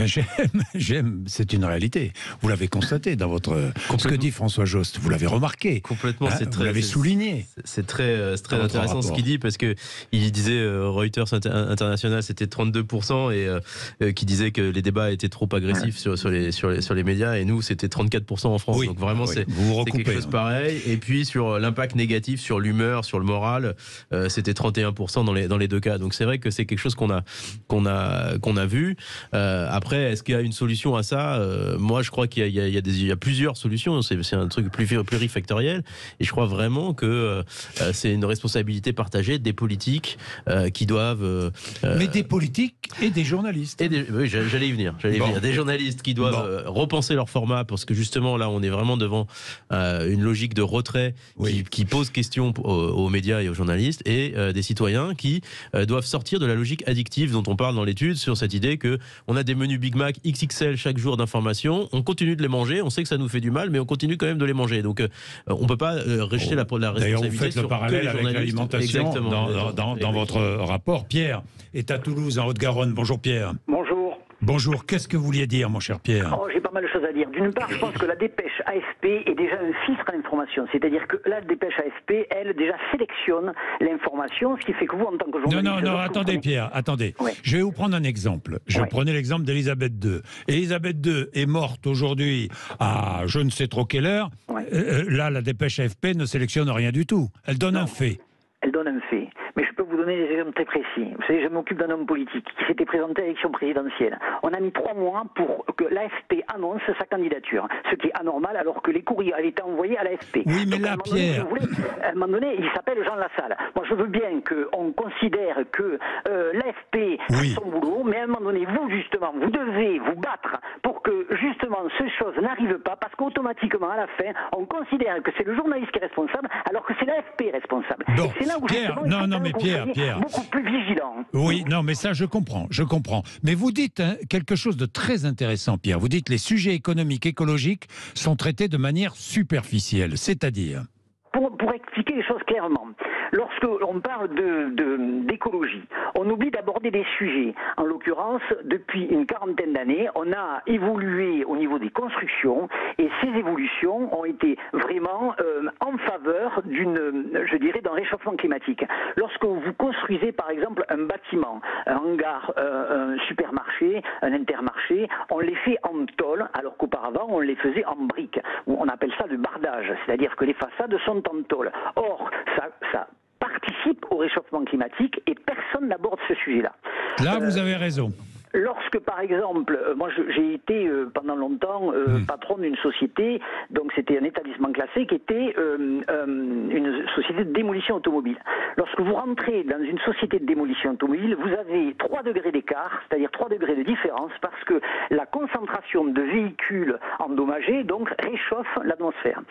Speaker 2: c'est une réalité. Vous l'avez constaté dans votre... Ce que dit François Jost, vous l'avez remarqué.
Speaker 3: Complètement,
Speaker 2: vous l'avez souligné.
Speaker 3: C'est très intéressant ce qu'il dit, parce que il disait Reuters International, c'était 32%, et qui disait que les débats étaient trop agressifs sur les médias, et nous, c'était 34% en France. Donc vraiment, c'est quelque chose pareil. Et puis sur l'impact négatif, sur l'humeur, sur le moral, c'était 31% dans les deux cas. Donc c'est vrai que c'est quelque chose qu'on a vu. Après, est-ce qu'il y a une solution à ça? Moi, je crois qu'il y a plusieurs solutions. C'est un truc plurifactoriel. Et je crois vraiment que c'est une responsabilité partagée des politiques qui doivent...
Speaker 2: Mais des politiques et des journalistes.
Speaker 3: Oui, j'allais y venir. Des journalistes qui doivent repenser leur format, parce que justement, là, on est vraiment devant une logique de retrait qui pose question aux médias et aux journalistes, et des citoyens qui doivent sortir de la logique addictive dont on parle dans l'étude, sur cette idée qu'on a des menus Big Mac XXL chaque jour d'informations, on continue de les manger, on sait que ça nous fait du mal, mais on continue quand même de les manger. Donc on ne peut pas rejeter la responsabilité.
Speaker 2: D'ailleurs, vous faites le parallèle avec l'alimentation dans votre rapport. Pierre est à Toulouse, en Haute-Garonne. Bonjour Pierre.
Speaker 9: Bonjour.
Speaker 2: Bonjour, qu'est-ce que vous vouliez dire, mon cher Pierre?
Speaker 9: J'ai pas mal de choses à C'est-à-dire, d'une part, je pense que la dépêche AFP est déjà un filtre à l'information. C'est-à-dire que la dépêche AFP, elle, déjà sélectionne l'information, ce qui fait que vous, en tant que journaliste...
Speaker 2: Non, attendez Pierre, attendez. Ouais. Je vais vous prendre un exemple. Je prenais l'exemple d'Elisabeth II. Elisabeth II est morte aujourd'hui à je ne sais trop quelle heure. Là, la dépêche AFP ne sélectionne rien du tout. Elle donne un fait.
Speaker 9: Elle donne un fait. Mais je peux vous donner des exemples très précis. Vous savez, je m'occupe d'un homme politique qui s'était présenté à l'élection présidentielle. On a mis 3 mois pour que l'AFP annonce sa candidature, ce qui est anormal alors que les courriers avaient été envoyés à l'AFP.
Speaker 2: Oui, mais là, Pierre...
Speaker 9: à un moment donné, il s'appelle Jean Lassalle. Moi, je veux bien qu'on considère que l'AFP fait son boulot, mais à un moment donné, vous, justement, vous devez vous battre pour que, justement, ces choses n'arrivent pas, parce qu'automatiquement, à la fin, on considère que c'est le journaliste qui est responsable, alors que c'est l'AFP responsable.
Speaker 2: Bon,
Speaker 9: et c'est là où,
Speaker 2: Pierre, non, mais Pierre...
Speaker 9: beaucoup plus vigilant.
Speaker 2: Oui, non, mais ça, je comprends. Mais vous dites quelque chose de très intéressant, Pierre. Vous dites que les sujets économiques, écologiques sont traités de manière superficielle, c'est-à-dire...
Speaker 9: Pour expliquer les choses clairement, lorsque l'on parle d'écologie, on oublie d'aborder des sujets. En l'occurrence, depuis une 40aine d'années, on a évolué au niveau des constructions et ces évolutions ont été vraiment en faveur d'un réchauffement climatique. Lorsque vous construisez par exemple un bâtiment, un hangar, un supermarché, un intermarché, on les fait en tôle alors qu'auparavant on les faisait en briques. On appelle ça du bardage, c'est-à-dire que les façades sont en tôle. Or, ça participe au réchauffement climatique et personne n'aborde ce sujet-là.
Speaker 2: Là, vous avez raison.
Speaker 9: Lorsque, par exemple, moi j'ai été pendant longtemps patron d'une société, donc c'était un établissement classé qui était une société de démolition automobile. Lorsque vous rentrez dans une société de démolition automobile, vous avez 3 degrés d'écart, c'est-à-dire 3 degrés de différence, parce que la concentration de véhicules endommagés donc réchauffe l'atmosphère.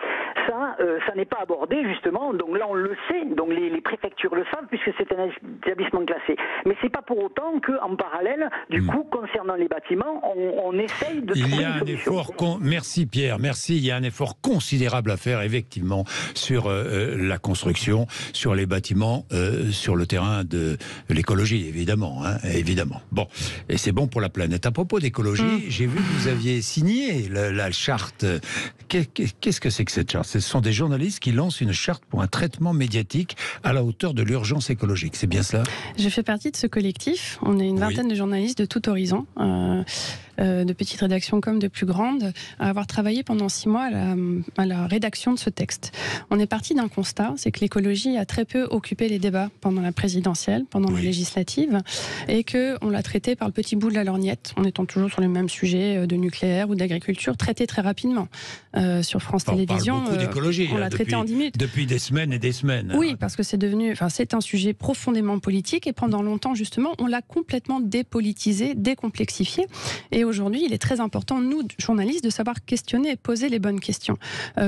Speaker 9: Ça n'est pas abordé justement, donc là on le sait, donc les préfectures le savent puisque c'est un établissement classé. Mais c'est pas pour autant qu'en parallèle, du coup, concernant les bâtiments, on essaye de trouver une solution.
Speaker 2: Merci Pierre, merci. Il y a un effort considérable à faire, effectivement, sur la construction, sur les bâtiments, sur le terrain de l'écologie, évidemment. Bon, et c'est bon pour la planète. À propos d'écologie, j'ai vu que vous aviez signé la charte. Qu'est-ce que c'est que cette charte ? Ce sont des journalistes qui lancent une charte pour un traitement médiatique à la hauteur de l'urgence écologique. C'est bien cela ?
Speaker 4: Je fais partie de ce collectif. On est une vingtaine de journalistes de tout horizon, de petites rédactions comme de plus grandes, à avoir travaillé pendant 6 mois à la rédaction de ce texte. On est parti d'un constat, c'est que l'écologie a très peu occupé les débats pendant la présidentielle, pendant la législative, et qu'on l'a traité par le petit bout de la lorgnette, en étant toujours sur le même sujet de nucléaire ou d'agriculture, traité très rapidement. Sur France Télévisions,
Speaker 2: on parle beaucoup d'écologie,
Speaker 4: on l'a traité en 10 minutes.
Speaker 2: Depuis des semaines et des semaines.
Speaker 4: Oui, parce que c'est un sujet profondément politique, et pendant longtemps, justement, on l'a complètement dépolitisé, décomplexifié. Et aujourd'hui, il est très important, nous, journalistes, de savoir questionner et poser les bonnes questions.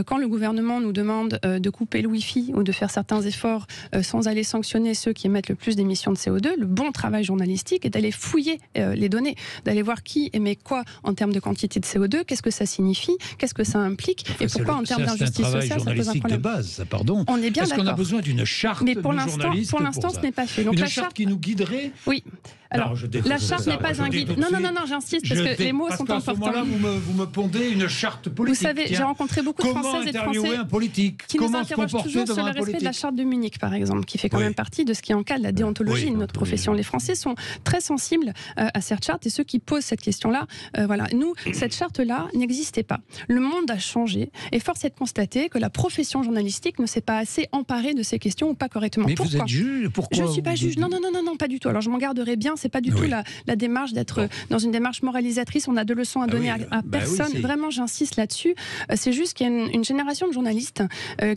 Speaker 4: Quand le gouvernement nous demande de couper le Wi-Fi ou de faire certains efforts sans aller sanctionner ceux qui émettent le plus d'émissions de CO2, le bon travail journalistique est d'aller fouiller les données, d'aller voir qui émet quoi en termes de quantité de CO2, qu'est-ce que ça signifie, qu'est-ce que ça implique, et pourquoi en termes d'injustice sociale, ça pose un problème.
Speaker 2: De base, pardon.
Speaker 4: On est bien d'accord.
Speaker 2: Est-ce qu'on a besoin d'une charte?
Speaker 4: Mais pour l'instant, ce n'est pas fait. Donc
Speaker 2: une charte qui nous guiderait?
Speaker 4: Oui. Alors, la charte n'est pas un guide. Non, j'insiste, parce que les mots sont importants.
Speaker 2: À ce moment-là, vous me pondez une charte politique.
Speaker 4: Vous savez, j'ai rencontré beaucoup de Françaises et de Français
Speaker 2: un politique
Speaker 4: qui nous interrogent toujours sur le respect de la charte de Munich, par exemple, qui fait quand même partie de ce qui encadre la déontologie de notre profession. Les Français sont très sensibles à cette charte, et ceux qui posent cette question-là, voilà. Nous, cette charte-là n'existait pas. Le monde a changé, et force est de constater que la profession journalistique ne s'est pas assez emparée de ces questions, ou pas correctement.
Speaker 2: Mais vous êtes juge? Pourquoi?
Speaker 4: Je ne suis pas juge. Non, pas du tout. Alors je m'en garderai bien. C'est pas du tout la démarche d'être dans une démarche moralisatrice. On n'a de leçons à donner à personne. Vraiment, j'insiste là-dessus. C'est juste qu'il y a une génération de journalistes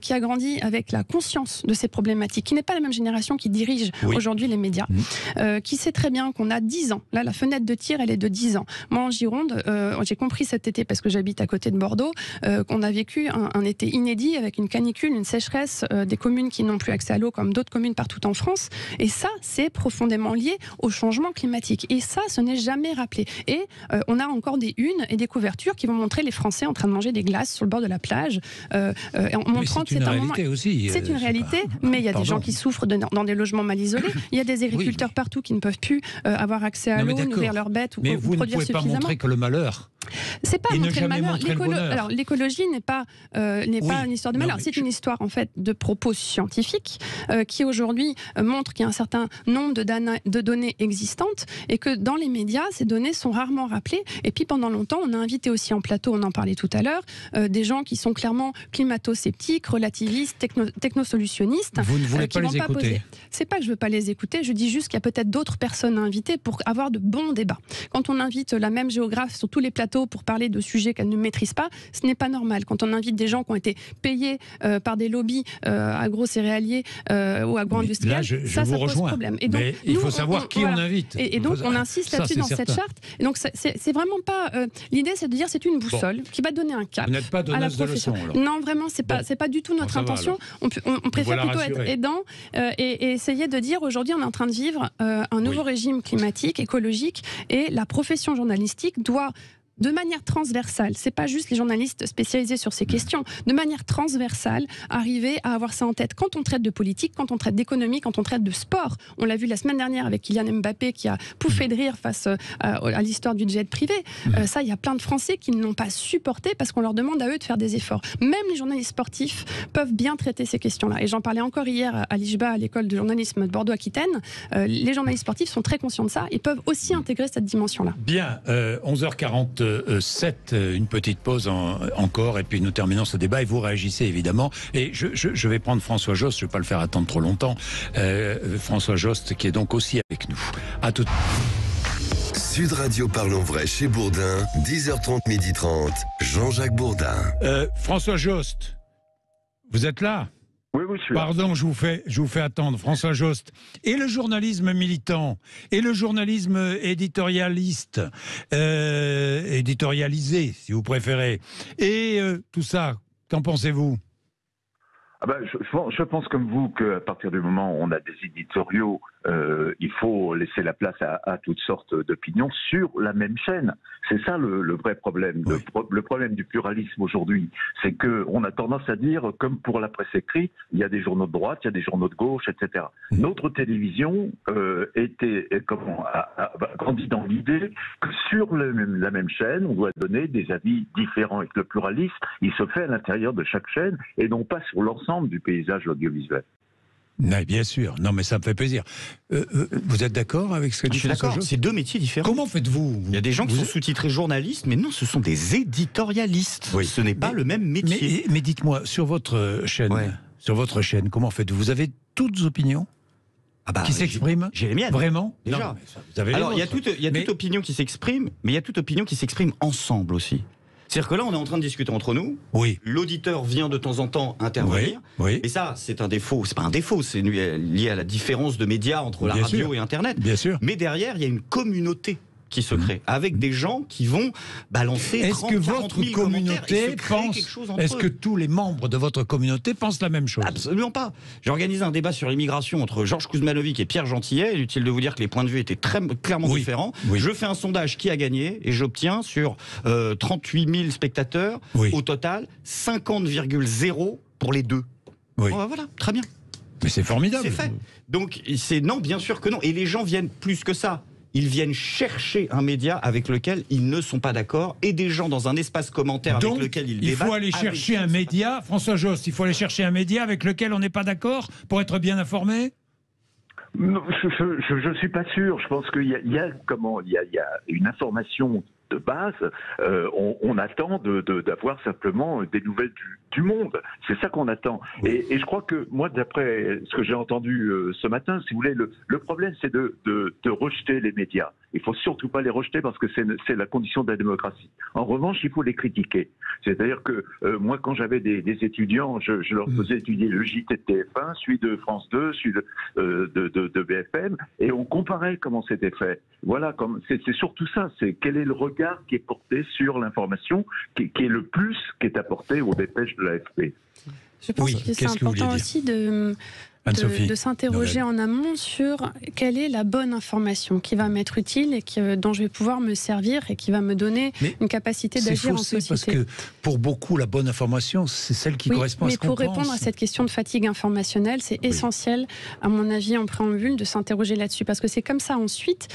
Speaker 4: qui a grandi avec la conscience de ces problématiques, qui n'est pas la même génération qui dirige aujourd'hui les médias, qui sait très bien qu'on a 10 ans. Là, la fenêtre de tir, elle est de 10 ans. Moi, en Gironde, j'ai compris cet été, parce que j'habite à côté de Bordeaux, qu'on a vécu un été inédit avec une canicule, une sécheresse, des communes qui n'ont plus accès à l'eau, comme d'autres communes partout en France. Et ça, c'est profondément lié au changement climatique. Et ça, ce n'est jamais rappelé. Et on a encore des unes et des couvertures qui vont montrer les Français en train de manger des glaces sur le bord de la plage, en montrant que c'est un moment... C'est une réalité, mais il y a des gens qui souffrent dans des logements mal isolés. Il y a des agriculteurs partout qui ne peuvent plus avoir accès à l'eau, nourrir leurs bêtes ou produire suffisamment.
Speaker 2: Mais vous ne pouvez pas montrer que le malheur.
Speaker 4: C'est pas montrer le malheur. Alors l'écologie n'est pas une histoire de malheur. C'est une histoire en fait de propos scientifiques qui aujourd'hui montrent qu'il y a un certain nombre de données existantes et que dans les médias ces données sont rarement rappelées. Et puis pendant longtemps, on a invité aussi en plateau, on en parlait tout à l'heure, des gens qui sont clairement climato-sceptiques, relativistes, technosolutionnistes.
Speaker 2: Vous ne voulez pas les écouter?
Speaker 4: C'est pas que je veux pas les écouter. Je dis juste qu'il y a peut-être d'autres personnes à inviter pour avoir de bons débats. Quand on invite la même géographe sur tous les plateaux pour parler de sujets qu'elle ne maîtrise pas, ce n'est pas normal. Quand on invite des gens qui ont été payés par des lobbies agro-céréaliers ou agro-industriels, ça pose problème. Et donc,
Speaker 2: mais il faut savoir qui on invite.
Speaker 4: Et donc, on insiste là-dessus dans cette charte. Et donc, c'est vraiment pas... L'idée, c'est de dire c'est une boussole qui va donner un cap.
Speaker 2: Vous n'êtes pas donneuse de leçons, alors.
Speaker 4: Non, vraiment, c'est pas du tout notre intention. On préfère plutôt être aidant et essayer de dire aujourd'hui, on est en train de vivre un nouveau régime climatique, écologique, et la profession journalistique doit, de manière transversale, c'est pas juste les journalistes spécialisés sur ces questions, de manière transversale, arriver à avoir ça en tête. Quand on traite de politique, quand on traite d'économie, quand on traite de sport, on l'a vu la semaine dernière avec Kylian Mbappé qui a pouffé de rire face à l'histoire du jet privé. Ça, il y a plein de Français qui ne l'ont pas supporté parce qu'on leur demande à eux de faire des efforts. Même les journalistes sportifs peuvent bien traiter ces questions-là. Et j'en parlais encore hier à l'IJBA, à l'école de journalisme de Bordeaux-Aquitaine. Les journalistes sportifs sont très conscients de ça et peuvent aussi intégrer cette dimension-là.
Speaker 2: Bien, 11h40. 7, une petite pause encore et puis nous terminons ce débat et vous réagissez évidemment et je vais prendre François Jost, je ne vais pas le faire attendre trop longtemps, François Jost qui est donc aussi avec nous. À tout.
Speaker 1: Sud Radio Parlons Vrai chez Bourdin, 10h30, 12h30, Jean-Jacques Bourdin.
Speaker 2: François Jost, vous êtes là?
Speaker 8: Oui, je suis là.
Speaker 2: Pardon, je vous fais attendre, François Jost. Et le journalisme militant, et le journalisme éditorialiste, éditorialisé, si vous préférez, et tout ça, qu'en pensez-vous?
Speaker 8: Je pense comme vous qu'à partir du moment où on a des éditoriaux, il faut laisser la place à toutes sortes d'opinions sur la même chaîne. C'est ça le vrai problème. Oui. Le problème du pluralisme aujourd'hui, c'est qu'on a tendance à dire, comme pour la presse écrite, il y a des journaux de droite, il y a des journaux de gauche, etc. Notre télévision a grandi dans l'idée que sur la même chaîne, on doit donner des avis différents et que le pluralisme, il se fait à l'intérieur de chaque chaîne et non pas sur l'ensemble du paysage audiovisuel.
Speaker 2: Non, bien sûr. Non, mais ça me fait plaisir. Vous êtes d'accord avec ce que dit François Jost ?
Speaker 5: Je suis d'accord. C'est deux métiers différents.
Speaker 2: Comment faites-vous ?
Speaker 5: Il y a des gens qui sont sous-titrés journalistes, mais non, ce sont des éditorialistes. Oui. Ce n'est pas le même métier.
Speaker 2: Mais dites-moi, sur votre chaîne, comment faites-vous ? Vous avez toutes opinions qui s'expriment ?
Speaker 5: J'ai les miennes.
Speaker 2: Vraiment ?
Speaker 5: Déjà.
Speaker 2: Non, vous avez
Speaker 5: alors, il y a toute opinion qui s'exprime, mais il y a toute opinion qui s'exprime ensemble aussi. C'est-à-dire que là, on est en train de discuter entre nous.
Speaker 2: Oui.
Speaker 5: L'auditeur vient de temps en temps intervenir.
Speaker 2: Oui.
Speaker 5: Et ça, c'est un défaut. C'est pas un défaut, c'est lié à la différence de médias entre la radio et Internet.
Speaker 2: Bien sûr.
Speaker 5: Mais derrière, il y a une communauté qui se crée, avec des gens qui vont balancer 30 000, 40 000
Speaker 2: communauté pense, est-ce que tous les membres de votre communauté pensent la même chose ?
Speaker 5: Absolument pas. J'ai organisé un débat sur l'immigration entre Georges Kuzmanovic et Pierre Gentillet. Il est utile de vous dire que les points de vue étaient très clairement différents. Oui. Je fais un sondage qui a gagné et j'obtiens sur 38 000 spectateurs, au total 50,0 pour les deux.
Speaker 2: Oui.
Speaker 5: Voilà, très bien.
Speaker 2: Mais c'est formidable.
Speaker 5: C'est fait. Donc non, bien sûr que non. Et les gens viennent plus que ça. Ils viennent chercher un média avec lequel ils ne sont pas d'accord et des gens dans un espace commentaire avec lequel ils débattent.
Speaker 2: Il faut aller chercher un média, François Jost, il faut aller chercher un média avec lequel on n'est pas d'accord pour être bien informé ?
Speaker 8: Non, je suis pas sûr. Je pense qu'il y a une information de base. On attend d'avoir simplement des nouvelles du monde. C'est ça qu'on attend. Oui. Et je crois que moi, d'après ce que j'ai entendu ce matin, si vous voulez, le problème, c'est de rejeter les médias. Il faut surtout pas les rejeter parce que c'est la condition de la démocratie. En revanche, il faut les critiquer. C'est-à-dire que moi, quand j'avais des étudiants, je leur faisais étudier le JT de TF1, celui de France 2, celui de BFM, et on comparait comment c'était fait. Voilà, c'est surtout ça. C'est quel est le regard qui est porté sur l'information, qui est le plus qui est apporté aux dépêches de l'AFP.
Speaker 4: Je pense que c'est important aussi de... de s'interroger en amont sur quelle est la bonne information qui va m'être utile et dont je vais pouvoir me servir et qui va me donner une capacité d'agir en société.
Speaker 2: Parce que pour beaucoup, la bonne information, c'est celle qui correspond à ce qu'on pense.
Speaker 4: Mais pour répondre à cette question de fatigue informationnelle, c'est essentiel, à mon avis, en préambule, de s'interroger là-dessus. Parce que c'est comme ça, ensuite,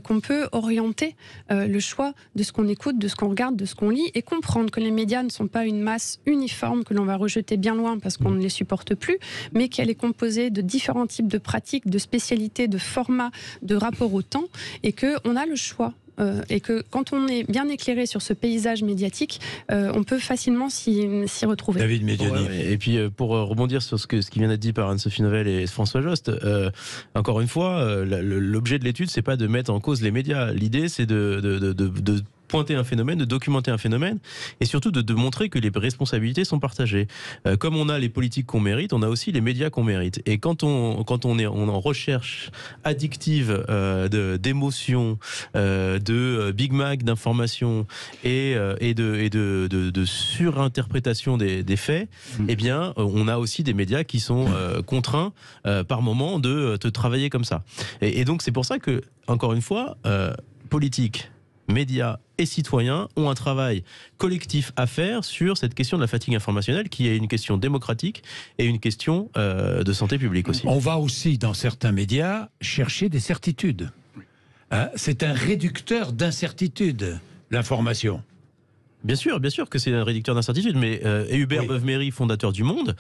Speaker 4: qu'on peut orienter le choix de ce qu'on écoute, de ce qu'on regarde, de ce qu'on lit, et comprendre que les médias ne sont pas une masse uniforme que l'on va rejeter bien loin parce qu'on ne les supporte plus, mais qu'elle est composée de différents types de pratiques, de spécialités, de formats, de rapports au temps, et qu'on a le choix. Et que quand on est bien éclairé sur ce paysage médiatique, on peut facilement s'y retrouver.
Speaker 2: David Médioni.
Speaker 3: Et puis pour rebondir sur ce qui vient d'être dit par Anne-Sophie Novelle et François Jost, encore une fois, l'objet de l'étude, c'est pas de mettre en cause les médias. L'idée, c'est de pointer un phénomène, de documenter un phénomène, et surtout de montrer que les responsabilités sont partagées. Comme on a les politiques qu'on mérite, on a aussi les médias qu'on mérite. Et quand on est en recherche addictive d'émotions, de Big Mac d'informations et de surinterprétation des faits, eh bien, on a aussi des médias qui sont contraints par moment de travailler comme ça. Et donc c'est pour ça que, encore une fois, politique, médias et citoyens ont un travail collectif à faire sur cette question de la fatigue informationnelle, qui est une question démocratique et une question de santé publique aussi.
Speaker 2: On va aussi, dans certains médias, chercher des certitudes. C'est un réducteur d'incertitude, l'information.
Speaker 3: Bien sûr que c'est un réducteur d'incertitude, mais Hubert Beuve-Méry, fondateur du Monde,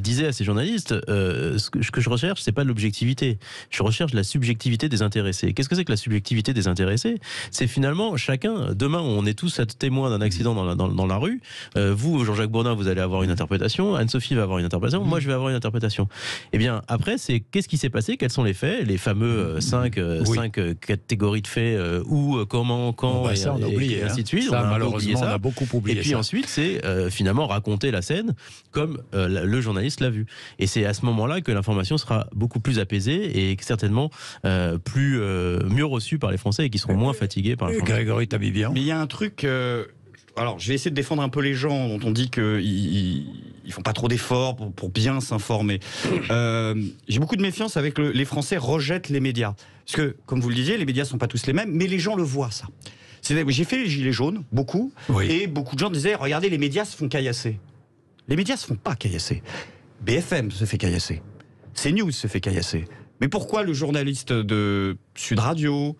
Speaker 3: disait à ses journalistes ce que je recherche, c'est pas de l'objectivité, je recherche la subjectivité des intéressés. Qu'est-ce que c'est que la subjectivité des intéressés? C'est finalement chacun, demain on est tous témoins d'un accident dans la rue, vous, Jean-Jacques Bourdin, vous allez avoir une interprétation, Anne-Sophie va avoir une interprétation, moi je vais avoir une interprétation. Et bien après, c'est qu'est-ce qui s'est passé, quels sont les faits, les fameux 5 catégories de faits, où, comment, quand, et ainsi de suite.
Speaker 2: Malheureusement, on a beaucoup oublié ça.
Speaker 3: Et puis ensuite, c'est finalement raconter la scène comme le journaliste l'a vu. Et c'est à ce moment-là que l'information sera beaucoup plus apaisée et certainement mieux reçue par les Français et qui seront moins fatigués par l'information.
Speaker 2: Grégory Tabibian.
Speaker 5: Mais il y a un truc... Alors, je vais essayer de défendre un peu les gens dont on dit qu'ils font pas trop d'efforts pour bien s'informer. J'ai beaucoup de méfiance avec les Français rejettent les médias. Parce que, comme vous le disiez, les médias sont pas tous les mêmes, mais les gens le voient, ça. J'ai fait les gilets jaunes, beaucoup, et beaucoup de gens disaient, regardez, les médias se font caillasser. Les médias se font pas caillasser. BFM se fait caillasser. CNews se fait caillasser. Mais pourquoi le journaliste de Sud Radio,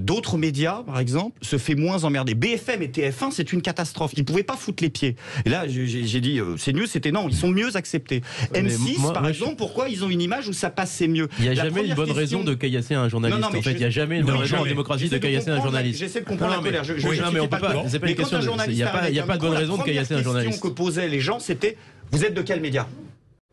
Speaker 5: d'autres médias, par exemple, se fait moins emmerder? BFM et TF1, c'est une catastrophe. Ils ne pouvaient pas foutre les pieds. Et là, j'ai dit, CNews, c'était non, ils sont mieux acceptés. M6, par exemple, pourquoi ils ont une image où ça passait mieux?
Speaker 3: Il n'y a jamais une bonne raison de caillasser un journaliste. En fait, il n'y a jamais une bonne raison en démocratie de caillasser un journaliste.
Speaker 5: J'essaie de comprendre la colère.
Speaker 3: Mais on peut pas. C'est pas une question. Il n'y a pas de bonne raison de caillasser un journaliste.
Speaker 5: La question que posaient les gens, c'était, vous êtes de quel média?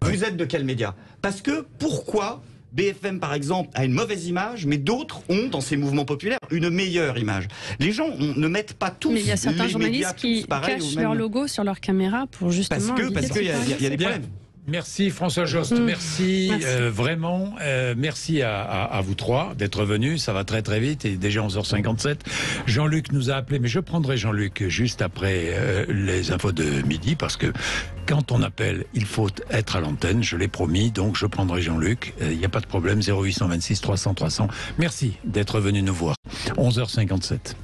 Speaker 5: Vous êtes de quel média? Parce que pourquoi BFM, par exemple, a une mauvaise image, mais d'autres ont, dans ces mouvements populaires, une meilleure image. Les gens ne mettent pas tous les médias.
Speaker 4: Mais il y a certains journalistes qui cachent leur logo sur leur caméra pour justement...
Speaker 5: Parce qu'il y a des problèmes.
Speaker 2: Merci François Jost, merci. Vraiment, merci à vous trois d'être venus, ça va très très vite, et déjà 11h57. Jean-Luc nous a appelé, mais je prendrai Jean-Luc juste après les infos de midi, parce que quand on appelle, il faut être à l'antenne, je l'ai promis, donc je prendrai Jean-Luc, il n'y a pas de problème, 0826 300 300. Merci d'être venu nous voir. 11h57.